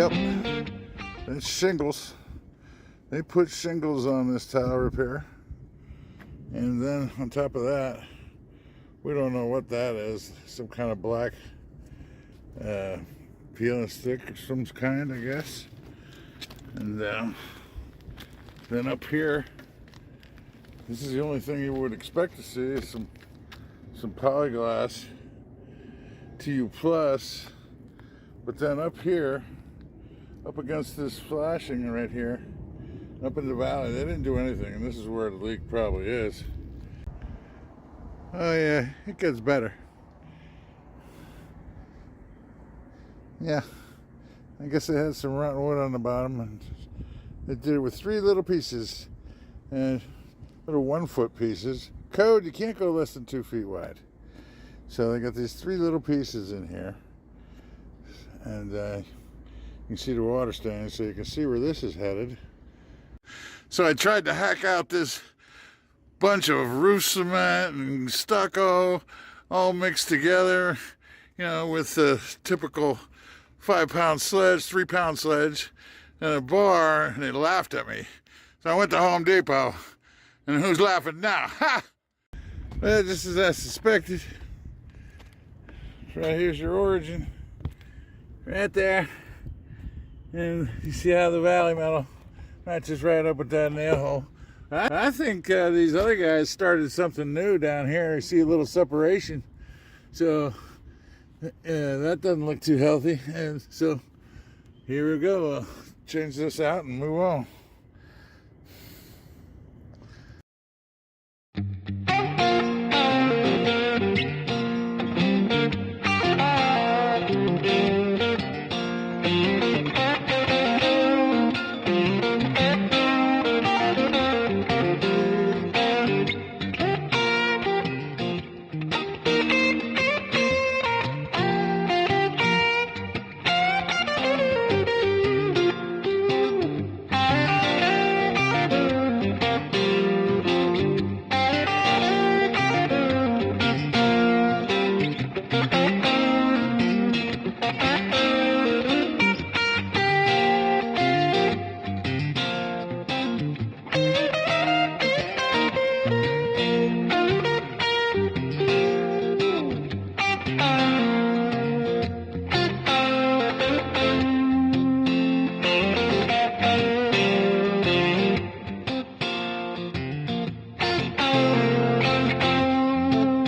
Yep, it's shingles. They put shingles on this tile repair. And then on top of that, we don't know what that is. Some kind of black peeling stick of some kind, I guess. And then up here, this is the only thing you would expect to see is some polyglass TU plus. But then up here, up against this flashing right here, up in the valley, they didn't do anything, and this is where the leak probably is. Oh yeah, it gets better. Yeah, I guess it had some rotten wood on the bottom, and they did it with 3 little pieces, and little 1-foot pieces. Code, you can't go less than 2 feet wide. So they got these 3 little pieces in here, and you can see the water standing, so you can see where this is headed. So I tried to hack out this bunch of roof cement and stucco all mixed together, you know, with the typical 5-pound sledge, 3-pound sledge, and a bar, and they laughed at me. So I went to Home Depot, and who's laughing now? Ha! Well, just as I suspected. Right here's your origin, right there, and you see how the valley metal matches right up with that nail hole. I think these other guys started something new down here. You see a little separation, so that doesn't look too healthy. And so here we go. Change this out and move on.